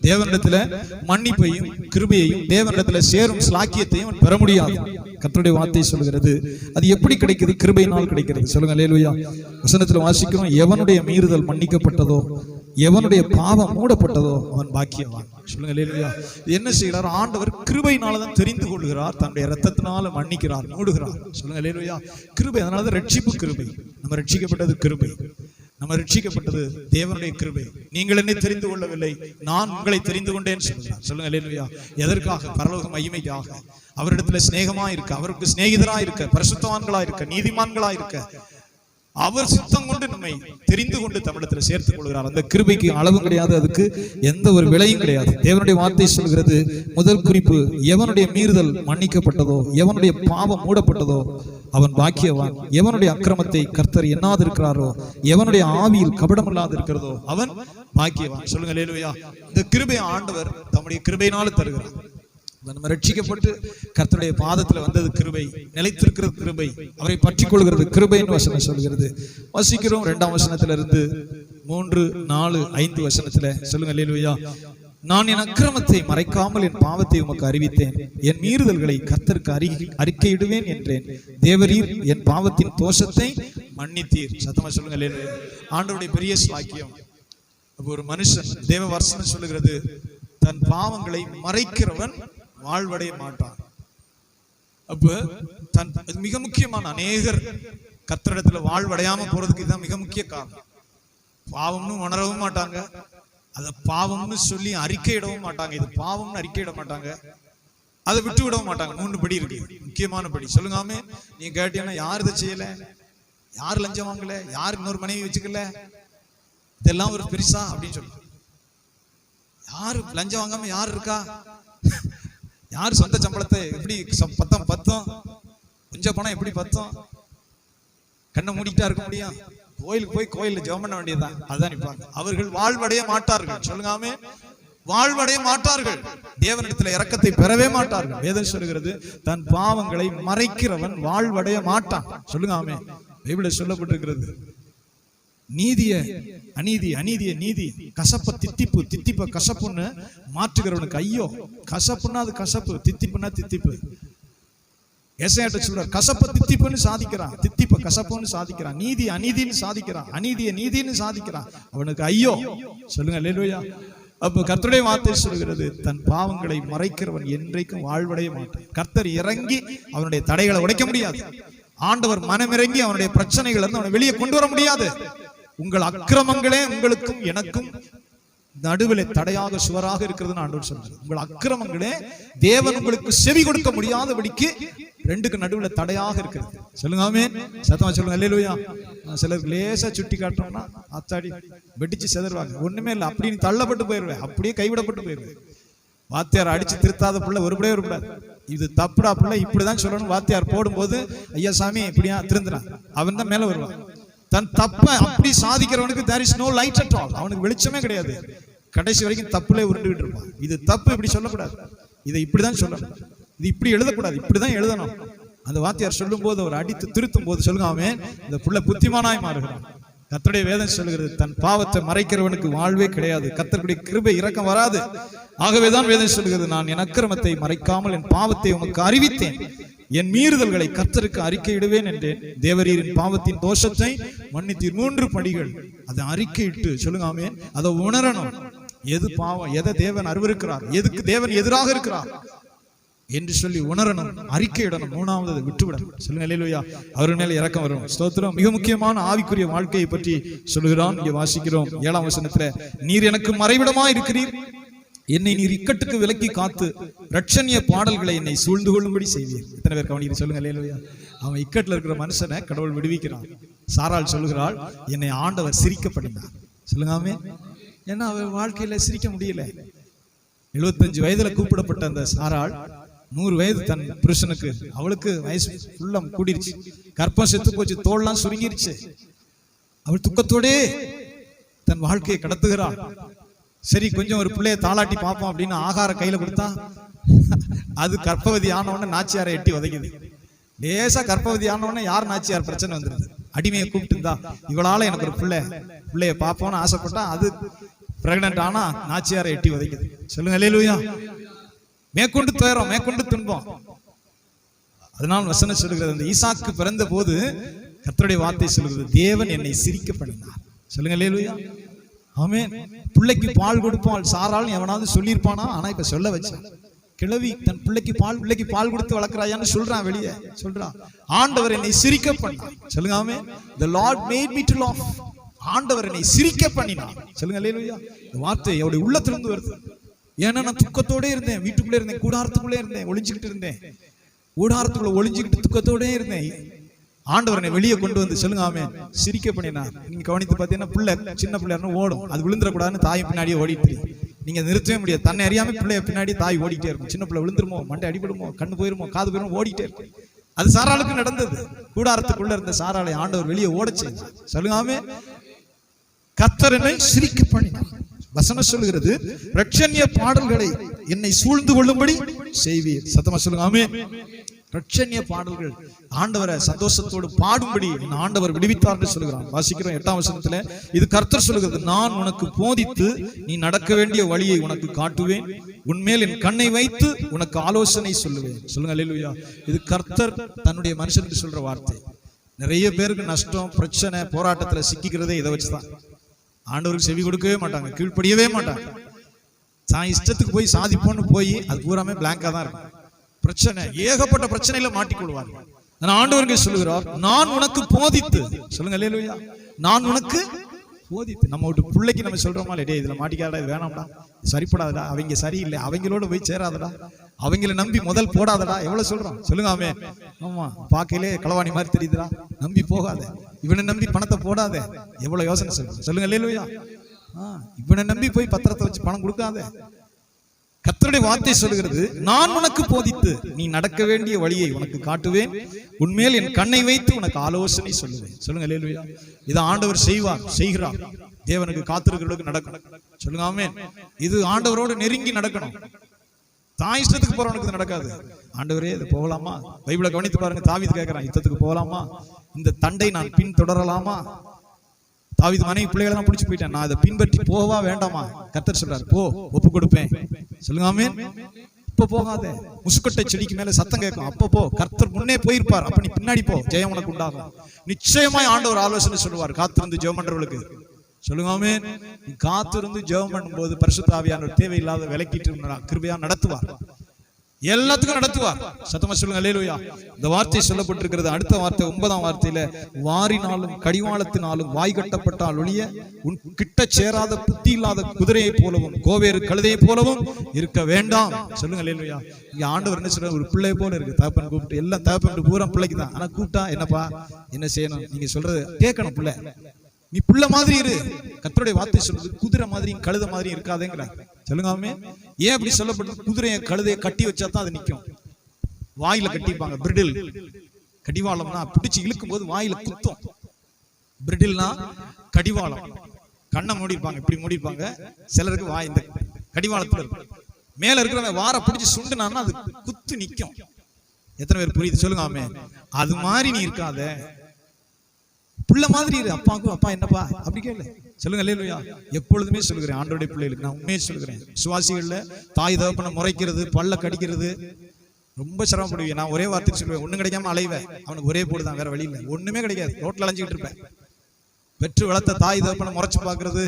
தேவனிடத்துல மன்னிப்பையும் கிருபையையும் தேவனிடத்துல சேரும் ஸ்லாக்கியத்தையும் பெற முடியாது. கர்த்தருடைய வார்த்தை சொல்கிறது. அது எப்படி கிடைக்குது? கிருபையினால் கிடைக்கிறது. சொல்லுங்க அல்லேலூயா. வசனத்துல வாசிக்கிறோம், எவனுடைய மீறுதல் மன்னிக்கப்பட்டதோ, எவனுடைய பாவம் மூடப்பட்டதோ அவன் பாக்கியவான். சொல்லுங்க அல்லேலூயா. என்ன செய்கிறார்? ஆண்டவர் கிருபையினாலதான் தெரிந்து கொள்கிறார், தன்னுடைய இரத்தத்தினால மன்னிக்கிறார், மூடுகிறார். சொல்லுங்க அல்லேலூயா. கிருபை, அதனாலதான் ரட்சிப்பு கிருபை. நம்ம ரட்சிக்கப்பட்டது கிருபை. நம்ம ரட்சிக்கப்பட்டது தேவனுடைய கிருபை. நீங்கள் என்னை தெரிந்து கொள்ளவில்லை, நான் உங்களை தெரிந்து கொண்டேன் சொல்லுங்க. சொல்லுங்க அல்லேலூயா. எதற்காக? பரலோக மகிமைக்காக. அவரிடத்துல சிநேகமா இருக்க, அவருக்கு சிநேகிதரா இருக்க, பரிசுத்தவான்களா இருக்க, நீதிமான்களா இருக்க, அவர் சித்தம் கொண்டு நம்மை தெரிந்து கொண்டு தமிழத்துல சேர்த்துக் கொள்கிறார். அந்த கிருபைக்கு அளவும் கிடையாது, அதுக்கு எந்த ஒரு விலையும் கிடையாது. தேவனுடைய வார்த்தை சொல்கிறது, முதல் குறிப்பு, எவனுடைய மீறுதல் மன்னிக்கப்பட்டதோ, எவனுடைய பாவம் மூடப்பட்டதோ அவன் பாக்கியவான். எவனுடைய அக்கிரமத்தை கர்த்தர் எண்ணாதிருக்கிறாரோ, எவனுடைய ஆவியில் கபடம் இல்லாது இருக்கிறதோ அவன் பாக்கியவான். சொல்லுங்க அல்லேலூயா. இந்த கிருபை ஆண்டவர் தம்முடைய கிருபையினால தருகிறார். நம்ம ரட்சிக்கப்பட்டு கர்த்தருடைய பாதத்துல வந்தது கிருபை, நிலைத்திருக்கிறது கிருபை, அவரை பற்றி கொள்கிறது கிருபைன்னு வசனம் சொல்கிறது. வசிக்கிறோம் 2ஆம் வசனத்துல இருந்து 3, 4, 5 வசனத்துல. சொல்லுங்க அல்லேலூயா. நான் என் அக்கிரமத்தை மறைக்காமல் என் பாவத்தை உமக்கு அறிவித்தேன், என் மீறுதல்களை கர்த்தருக்கு அறிக்கையிடுவேன் என்றேன். தேவரீர் என் பாவத்தின் தோஷத்தை மன்னித்தீர். சத்தமா சொல்லுங்க அல்லேலூயா. ஆண்டவருடைய பெரிய ஸ்லாக்கியம். ஒரு மனுஷன், தேவ வசனம் சொல்லுகிறது, தன் பாவங்களை மறைக்கிறவன் வாழ்வடைய மாட்டான். அப்ப தன் மிக முக்கியமான அநேகர் கர்த்தரிடத்துல வாழ்வடையாம போறதுக்கு இதுதான் மிக முக்கிய காரணம். பாவம்னு உணரவும் மாட்டாங்க, அத பாவம்னு சொல்லி அறிக்கையிடவும் மாட்டாங்க. இது பாவம்னு அறிக்கையிட மாட்டாங்க, அதை விட்டு விடவும் மாட்டாங்க. 3 படி இருக்கு, முக்கியமான படி. சொல்லுங்காமே. நீங்க கேட்டீங்கன்னா, யார் இதை செய்யல, யார் லஞ்சம் வாங்கல, யார் இன்னொரு மனைவி வச்சுக்கல, இதெல்லாம் ஒரு பெருசா அப்படின்னு சொல்லுங்க. யாரு லஞ்சம் வாங்காம யார் இருக்கா? யார் சொந்த சம்பளத்தை எப்படி பத்தம் கொஞ்சம் பணம் எப்படி பத்தம்? கண்ணை மூடிட்டா இருக்க முடியும்? கோயிலுக்கு போய் கோயில்ல ஜெபம் பண்ண வேண்டியதுதான். அதான் நிப்பாங்க. அவர்கள் வாழ்வடைய மாட்டார்கள். சொல்லுங்காமே. வாழ்வடைய மாட்டார்கள், தேவனிடத்துல இரக்கத்தை பெறவே மாட்டார்கள். வேதம் சொல்லுகிறது, தன் பாவங்களை மறைக்கிறவன் வாழ்வடைய மாட்டான். சொல்லுங்காமே. பைபிள்ல சொல்லப்பட்டிருக்கிறது, நீதிய அநீதி, அநீதிய நீதி, கசப்ப தித்திப்பு, தித்திப்ப கசப்புன்னு மாற்றுகிறவனுக்கு ஐயோ. கசப்புன்னா அது கசப்பு, தித்திப்புன்னா தித்திப்பு. ஏசாயாட்ட சொல்றார், கசப்ப தித்திப்புன்னு சாதிக்கிறான், தித்திப்ப கசப்புன்னு சாதிக்கிறான், நீதி அநீதின்னு சாதிக்கிறான், அநீதிய நீதின்னு சாதிக்கிறான், அவனுக்கு ஐயோ. சொல்லுங்க அல்லேலூயா. அப்ப கர்த்தருடைய வார்த்தை சொல்கிறது, தன் பாவங்களை மறைக்கிறவன் என்றைக்கும் வாழ்வடைய மாட்டான். கர்த்தர் இறங்கி அவனுடைய தடைகளை உடைக்க முடியாது. ஆண்டவர் மனமிறங்கி அவனுடைய பிரச்சனைகள் இருந்து அவனை வெளியே கொண்டு வர முடியாது. உங்கள் அக்கிரமங்களே உங்களுக்கும் எனக்கும் நடுவிலே தடையாக சுவராக இருக்கிறதுன்னு ஆண்டவர் சொல்றார். உங்கள் அக்கிரமங்களே தேவன் உங்களுக்கு செவி கொடுக்க முடியாதபடிக்கு 2க்கு நடுவுல தடையாக இருக்கிறது. சொல்லுங்க ஆமென். சத்தமா சொல்லுங்க அல்லேலூயா. சிலருக்கு லேசா சுட்டி காட்டோம்னா அத்தாடி வெடிச்சு செதறுவாங்க. ஒண்ணுமே இல்லை, அப்படின்னு தள்ளப்பட்டு போயிருவேன், அப்படியே கைவிடப்பட்டு போயிருவேன். வாத்தியார் அடிச்சு திருத்தாத பிள்ளை ஒருபடியே வரக்கூடாது. இது தப்புடா பிள்ளை, இப்படிதான் சொல்லணும். வாத்தியார் போடும்போது ஐயா சாமி இப்படியா திருந்துறான், அவன் தான் மேல வருவான். தன் தப்ப அப்படி சாதிக்கிறவனுக்கு there is no light at all. அவனுக்கு வெளிச்சமே கிடையாது. கடைசி வரைக்கும் தப்புலே உருண்டுகிட்டு இருப்பான். இது தப்பு, இப்படி சொல்லக்கூடாது, இதை இப்படிதான் சொல்லணும், இது இப்படி எழுதக்கூடாது, இப்படிதான் எழுதணும். அந்த வாத்தியார் சொல்லும் போது, அவர் அடித்து திருத்தும் போது சொல்லுங்க அவன் இந்த புள்ள புத்திமானாய் மாறுகிறான். கர்த்தருடைய வேதம் சொல்கிறது, தன் பாவத்தை மறைக்கிறவனுக்கு வாழ்வே கிடையாது. கர்த்தருடைய கிருபை இரக்கம் வராது. ஆகவேதான் வேதம் சொல்கிறது, நான் என் அக்கிரமத்தை மறைக்காமல் என் பாவத்தை உமக்கு அறிவித்தேன், என் மீறுதல்களை கர்த்தருக்கு அறிக்கையிடுவேன் என்றேன். தேவரீரின் பாவத்தின் தோஷத்தை மன்னித்தீர். 3 படிகள். அதை அறிக்கையிட்டு சொல்லுங்க ஆமென். அதை உணரணும். எது பாவம், எதை தேவன் அருவருக்கிறார், எதுக்கு தேவன் எதிராக இருக்கிறார் என்று சொல்லி உணரணும், அறிக்கையிடணும். 3வது விட்டுவிடணும். சொல்லுங்க அல்லேலூயா. அவர்கள் மேல இரக்கம் வரும். ஸ்தோத்திரம். மிக முக்கியமான ஆவிக்குரிய வாழ்க்கையை பற்றி சொல்லுகிறான். இங்கே வாசிக்கிறோம் 7ஆம் வசனத்துல, நீர் எனக்கு மறைவிடமா இருக்கிறீர், என்னை நீர் இக்கட்டுக்கு விலக்கி காத்து ரட்சணிய பாடல்களை என்னை சூழ்ந்து கொள்ளும்படி செய்வீர். எத்தனை பேர் கவனிக்க சொல்லுங்க அல்லேலூயா. அவன் இக்கட்டுல இருக்கிற மனுஷனை கடவுள் விடுவிக்கிறான். சாராள் சொல்லுகிறாள், என்னை ஆண்டவர் சிரிக்க பண்ணினார். சொல்லுங்க ஆமென். ஏன்னா அவன் வாழ்க்கையில சிரிக்க முடியல. 75 வயதுல கூப்பிடப்பட்ட அந்த சாராள் 100 வயது தன் புருஷனுக்கு, அவளுக்கு வயசு ஃபுல்லம் கூடிருச்சு, கற்பம் செத்து போச்சு, தோல்லாம் சுருங்கிருச்சு. அவள் துக்கத்தோடே தன் வாழ்க்கையை கடத்துகிறாள். சரி, கொஞ்சம் ஒரு பிள்ளைய தாளாட்டி பார்ப்போம் அப்படின்னு ஆகார கையில கொடுத்தா, அது கர்ப்பவதி ஆனவொடனே நாச்சியாரை எட்டி உதைக்குது. லேசா கர்ப்பவதி ஆனவொடனே யார் நாச்சியார் பிரச்சனை வந்துருது. அடிமையை கூப்பிட்டு இருந்தா, இவளால எனக்கு ஒரு பிள்ளைய பார்ப்போம்னு ஆசைப்பட்டா, அது பிரெக்னன்ட் ஆனா நாச்சியாரை எட்டி உதைக்குது. சொல்லுங்க அல்லேலூயா. மேற்கொண்டு துயரம், மேற்கொண்டு துன்பம். அதனால் வசனம் சொல்லுகிறது, அந்த ஈசாக்கு பிறந்த போது கர்த்தருடைய வார்த்தை சொல்லுகிறது, தேவன் என்னை சிரிக்க பண்ணினார். சொல்லுங்க அல்லேலூயா. ஆமென். பிள்ளைக்கு பால் கொடுப்பாள் சாராள் எவனாவது சொல்லியிருப்பானா? ஆனா இப்ப சொல்ல வச்சான். கிழவி தன் பிள்ளைக்கு பால் கொடுத்து வளர்க்கிறாயான்னு சொல்றான், வெளியே சொல்றான். ஆண்டவர் என்னை சிரிக்க பண்ணார். சொல்லுங்க ஆமென். The Lord made me to laugh. ஆண்டவர் என்னை சிரிக்க பண்ணினார். சொல்லுங்க அல்லேலூயா. இந்த வார்த்தை அவருடைய உள்ளத்திலிருந்து வருது. ஏன்னா நான் துக்கத்தோட இருந்தேன், வீட்டுக்குள்ளே இருந்தேன், கூடாரத்துக்குள்ளே இருந்தேன், ஒளிஞ்சுக்கிட்டு இருந்தேன், கூடாரத்துக்குள்ள ஒளிஞ்சுக்கிட்டு துக்கத்தோட இருந்தேன். ஆண்டவர் என்னை வெளியே கொண்டு வந்து சொல்லுங்க ஆமென் சிரிக்க பண்ணினார். நீங்க கவனித்து பார்த்தீங்கன்னா பிள்ளை சின்ன பிள்ளைன்னு ஓடும், அது விழுந்துடக்கூடாதுன்னு தாய் பின்னாடியே ஓடிட்டு நீங்க நிறுத்தவே முடியாது. தன்னை அறியாம பிள்ளைய பின்னாடி தாய் ஓடிட்டே இருக்கும். சின்ன பிள்ளை விழுந்துருமோ, மண்டை அடிபடுமோ, கண்ணு போயிருமோ, காது போயிருமோ, ஓடிட்டே இருக்கும். அது சாராளுக்கு நடந்தது. கூடாரத்துக்குள்ள இருந்த சாராளை ஆண்டவர் வெளியே ஓடச்சு. சொல்லுங்க ஆமென். கர்த்தர் என்னை சிரிக்க பண்ணினார். வசனம் சொல்லுகிறது, ரட்சணிய பாடல்களை என்னை சூழ்ந்து கொள்ளும்படி செய்வீர். சத்தமா சொல்லுங்க ஆமென். ரட்சணிய பாடல்கள், ஆண்டவரை சந்தோஷத்தோடு பாடும்படி ஆண்டவர் விடுவித்தார் என்று சொல்கிறான். வாசிக்கிறோம் 8ஆம் வசனத்துல, இது கர்த்தர் சொல்லுகிறது, நான் உனக்கு போதித்து நீ நடக்க வேண்டிய வழியை உனக்கு காட்டுவேன், உன்மேல் என் கண்ணை வைத்து உனக்கு ஆலோசனை சொல்லுவேன். சொல்லுங்க அல்லேலூயா. இது கர்த்தர் தன்னுடைய மனுஷனுக்கு சொல்ற வார்த்தை. நிறைய பேருக்கு நஷ்டம், பிரச்சனை, போராட்டத்துல சிக்கிக்கிறதே இதை வச்சுதான். ஆண்டவருக்கு செவி கொடுக்கவே மாட்டாங்க, கீழ்ப்படியவே மாட்டாங்க. தான் இஷ்டத்துக்கு போய் சாதிப்போன்னு போய் அது பூராமே பிளாங்கா தான் இருக்கும். பிரச்சனை, ஏகப்பட்ட பிரச்சனையில மாட்டிக்கொள்வார்கள். ஆண்டவர்கள் சொல்லுகிறார், நான் உனக்கு போதித்து. சொல்லுங்க அல்லேலூயா. நான் உனக்கு போதித்து. நம்ம ஒரு பிள்ளைக்கு நம்ம சொல்றோமா, டேய் இதுல மாட்டிக்காதடா, இது வேணாம்டா, சரிப்படாதடா, அவங்க சரியில்லை, அவங்களோட போய் சேராதடா, அவங்கள நம்பி முதல் போடாதடா, எவ்வளவு சொல்றோம். சொல்லுங்க ஆமென். ஆமா, பாக்கையிலே களவாணி மாதிரி தெரியுதுடா, நம்பி போகாத, இவனை நம்பி பணத்தை போடாத, எவ்வளவு யோசனை சொல்றோம். சொல்லுங்க அல்லேலூயா. இவனை நம்பி போய் பத்திரத்தை வச்சு பணம் கொடுக்காத. கர்த்தருடைய வார்த்தை சொல்லுகிறது, நான் உனக்கு போதித்து நீ நடக்க வேண்டிய வழியை உனக்கு காட்டுவேன், உன்மேல் என் கண்ணை வைத்து உனக்கு ஆலோசனை சொல்லுவேன். சொல்லுங்க அல்லேலூயா. இதை ஆண்டவர் செய்வார், செய்கிறார். தேவனுக்கு காத்திருக்கிறவர்களுக்கு நடக்கும். சொல்லுங்க ஆமென். இது ஆண்டவரோடு நெருங்கி நடக்கணும். தான் இஷ்டத்துக்கு போறவனுக்கு நடக்காது. ஆண்டவரே இது போகலாமா? பைபிளை கவனித்து பாருங்க. தாவீது கேட்கிறான், யுத்தத்துக்கு போகலாமா? இந்த தண்டை நான் பின் தொடரலாமா? தாவீது மனைவி பிள்ளைகளெல்லாம் பிடிச்சு போயிட்டேன், நான் அதை பின்பற்றி போகவா வேண்டாமா? கர்த்தர் சொல்றாரு, போ, ஒப்பு கொடுப்பேன். சொல்லுங்க ஆமென். இப்ப போகாத. முசுக்கட்டை செடிக்கு மேல சத்தம் கேட்கும், அப்ப போ. கர்த்தர் முன்னே போயிருப்பார், அப்ப நீ பின்னாடி போ, ஜெயம் உனக்கு உண்டாகும். நிச்சயமாய் ஆண்டவர் ஆலோசனை சொல்லுவார் காத்திருந்து ஜெபம் பண்றவர்களுக்கு. சொல்லுங்க ஆமென். நீ காத்திருந்து ஜெபம் பண்ணும்போது பரிசுத்த ஆவியானவர் தேவையில்லாத விலக்கிட்டு கிருபையா நடத்துவார், எல்லாத்துக்கும் நடத்துவார். சத்தமா சொல்லுங்க அல்லேலூயா. இந்த வார்த்தை சொல்லப்பட்டிருக்கிறது. அடுத்த வார்த்தை 9ஆம் வார்த்தையில, வாரினாலும் கடிவாளத்தினாலும் வாய் கட்டப்பட்டால் ஒழிய உன் கிட்ட சேராத புத்தி இல்லாத குதிரையை போலவும் கோவேறு கழுதையை போலவும் இருக்க வேண்டாம். சொல்லுங்க அல்லேலூயா. இங்க ஆண்டவர் என்ன சொல்ற, ஒரு பிள்ளை போல இருக்கு. தகப்பன் கூப்பிட்டு, எல்லாம் தகப்பன் பூரா பிள்ளைக்கு தான். ஆனா கூப்பிட்டா என்னப்பா என்ன செய்யணும், நீங்க சொல்றது கேட்கணும். பிள்ளை நீ புள்ள மாதிரி இரு. கர்த்தருடைய வார்த்தை சொல்றது, குதிரை மாதிரியும் கழுதை மாதிரியும் இருக்காதேங்கிற. சொல்லுங்க ஆமென். ஏன் அப்படி சொல்லப்பட்டது? குதிரையை கழுதையை கட்டி வச்சா தான் அது நிற்கும். வாயில கட்டிப்பாங்க, பிரிடில். கடிவாளம்னா பிடிச்சு இழுக்கும் போது வாயில குத்தும். பிரிடில்னா கடிவாளம். கண்ணை மூடிப்பாங்க, இப்படி மூடிப்பாங்க. சிலருக்கு வாய் இந்த கடிவாளத்துல இருக்கும். மேல இருக்கிற வார பிடிச்சு சுண்டுனான்னா அது குத்து நிற்கும். எத்தனை பேர் புரியுது? சொல்லுங்க ஆமென். அது மாதிரி நீ இருக்காத, புள்ள மாதிரி இரு. அப்பாவுக்கும் அப்பா என்னப்பா அப்படி கேளு. சொல்லுங்க அல்லேலூயா. எப்பொழுதுமே சொல்கிறேன் ஆண்டவருடைய பிள்ளைகளுக்கு நான் உண்மையை சொல்கிறேன், சுவாசிகள்ல தாய் தகப்பனை முறைக்கிறது, பல்ல கடிக்கிறது ரொம்ப சிரமப்படுவீங்க. நான் ஒரே வார்த்தை சொல்லுவேன், ஒண்ணும் கிடைக்காம அலைவேன். அவனுக்கு ஒரே போடுதான், வேற வழி இல்லை. ஒண்ணுமே கிடைக்காது, ரோட்ல அலைஞ்சிக்கிட்டு இருப்பேன். பெற்று வளர்த்த தாய் தகப்பனை முறைச்சு பாக்குறது,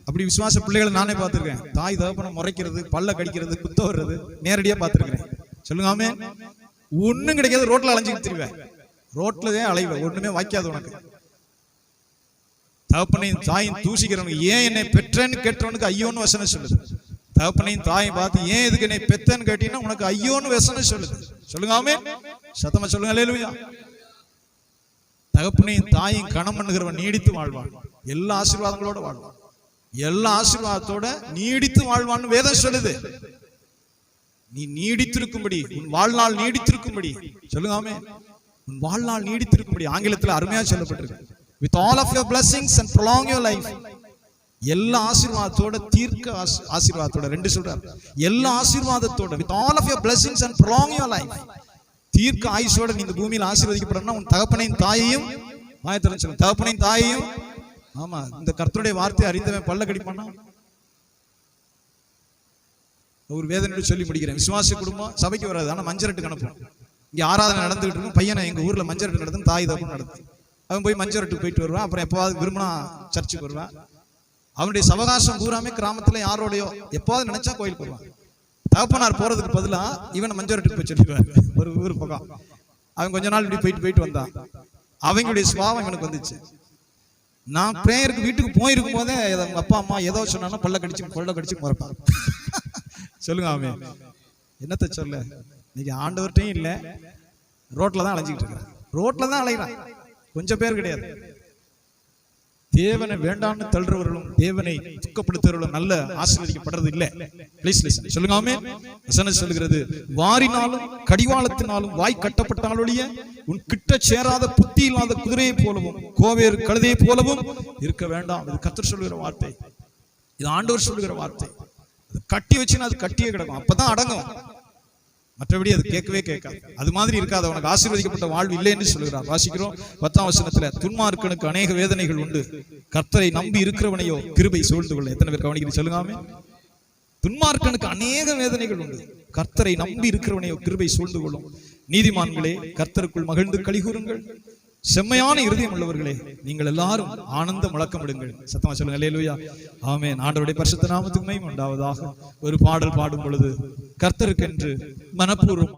அப்படி விசுவாச பிள்ளைகளை நானே பார்த்திருக்கேன். தாய் தகப்பனை முறைக்கிறது, பல்ல கடிக்கிறது, குத்த வர்றது நேரடியா பார்த்திருக்கிறேன். சொல்லுங்க ஆமென். ஒண்ணும் கிடைக்காது, ரோட்ல அலைஞ்சிக்கிட்டு திருவேன். ரோட்லதான் அலைவேன், ஒண்ணுமே வாய்க்காது உனக்கு. தகப்பனையும் தாயும் தூசிக்கிறவனுக்கு, ஏன் என்னை பெற்றேன்னு கேட்டவனுக்கு ஐயோன்னு வசனம் சொல்லுது. தகப்பனையும் தாயும் பார்த்து ஏன் இதுக்கு என்னை பெத்தன்னு கேட்டீங்கன்னா உனக்கு ஐயோன்னு வசனம் சொல்லுது. சொல்லுங்க ஆமென். சத்தமா சொல்லுங்க அல்லேலூயா. தகப்பனையும் தாயும் கணம் பண்ணுகிறவன் நீடித்து வாழ்வான், எல்லா ஆசீர்வாதங்களோட வாழ்வான், எல்லா ஆசீர்வாதத்தோட நீடித்து வாழ்வான்னு வேதம் சொல்லுது. நீ நீடித்திருக்கும்படி, உன் வாழ்நாள் நீடித்திருக்கும்படி. சொல்லுங்க ஆமென். உன் வாழ்நாள் நீடித்திருக்கும்படி ஆங்கிலத்தில் அருமையா சொல்லப்பட்டிருக்கு. With all of your blessings and prolong your life. எல்லா ஆசீர்வாதத்தோட, தீர்க்க ஆசீர்வாதத்தோட, ரெண்டு சொல்றார். எல்லா ஆசீர்வாதத்தோட, with all of your blessings and prolong your life. தீர்க்க ஆயுசோட நீ இந்த பூமியில் ஆசீர்வதிக்கப்படணும்னா உன் தகப்பனையும் தாயையும் வாயத்திறன்னு சொல்லுங்க. தகப்பனையும் தாயையும். ஆமா, இந்த கர்த்தருடைய வார்த்தை அறிந்தவன் பல்ல கடிப்பானா? ஒரு வேதனையோடு சொல்லி முடிக்கிறேன். விசுவாசி குடும்பம் சபைக்கு வராது, ஆனால் மஞ்சரட்டுக்கு அனுப்பும். இங்கே ஆராதனை நடந்துகிட்டு இருக்கும், பையனை எங்கள் ஊரில் மஞ்சரட்டு நடத்தும், தாய் தப்பும் நடத்தும். அவன் போய் மஞ்சரட்டுக்கு போயிட்டு வருவான். அப்புறம் எப்போவாது விரும்பினா சர்ச்சுக்கு வருவான். அவனுடைய சவகாசம் பூராமே கிராமத்தில் யாரோடையோ எப்போவாது நினைச்சா கோயிலுக்கு வருவான். தகப்பனார் போறதுக்கு பதிலாக இவனை மஞ்சரட்டுக்கு போய் சொல்லிடுவார். ஒரு ஊர் பக்கம் அவன் கொஞ்ச நாள் இப்படி போயிட்டு வந்தான். அவங்களுடைய சுபாவம் இவனுக்கு வந்துச்சு. நான் பிரேயருக்கு வீட்டுக்கு போயிருக்கும் போதே அவங்க அப்பா அம்மா ஏதோ சொன்னா கொள்ள கடிச்சு முறைப்பாங்க. சொல்லுங்க அவன் என்னத்த சொல்ல, இன்னைக்கு ஆண்டவர்கிட்டையும் இல்லை, ரோட்ல தான் அலைஞ்சிக்கிட்டு இருக்கிறான். ரோட்ல தான் அலைகிறான், கொஞ்சம் பேர் கிடையாது. தேவனை வேண்டான்னு தள்ளுறவர்களும் தேவனை துக்கப்படுத்துறவர்களும் நல்ல ஆசீர்வதிக்கப்படுறது இல்லை. சொல்லுங்க ஆமென். வசனம் சொல்லுகிறது, வாரினாலும் கடிவாளத்தினாலும் வாய் கட்டப்பட்டாலுடைய உன் கிட்ட சேராத புத்தி இல்லாத குதிரையை போலவும் கோவேறு கழுதையை போலவும் இருக்க வேண்டாம். இது கர்த்தர் சொல்லுகிற வார்த்தை, இது ஆண்டவர் சொல்லுகிற வார்த்தை. கட்டி வச்சுன்னா அது கட்டியே கிடக்கும், அப்பதான் அடங்கும். மற்றபடி அது கேட்கவே கேட்காது. அது மாதிரி இருக்காது. அவனுக்கு ஆசீர்வதிக்கப்பட்ட வாழ்வு இல்லை என்று சொல்கிறார். வாசிக்கிறோம் 10ஆம் வசனத்துல, துன்மார்க்கனுக்கு அநேக வேதனைகள் உண்டு, கர்த்தரை நம்பி இருக்கிறவனையோ கிருபை சூழ்ந்து கொள்ள. எத்தனை பேர் கவனிக்கிறீங்க சொல்லுங்க. துன்மார்க்கனுக்கு அநேக வேதனைகள் உண்டு, கர்த்தரை நம்பி இருக்கிறவனையோ கிருபை சூழ்ந்து கொள்ளும். நீதிமான்களே, கர்த்தருக்குள் மகிழ்ந்து களிகூருங்கள். செம்மையான இருதயம் உள்ளவர்களே, நீங்கள் எல்லாரும் ஆனந்த முழக்கமிடுங்கள். சத்தமா சொல்லுங்க அல்லேலூயா, ஆமென். ஆண்டவருடைய பரிசுத்த நாமத்துக்கு மகிமை உண்டாவதாக. ஒரு பாடல் பாடும் பொழுது கர்த்தருக்கென்று மனப்பூர்வம்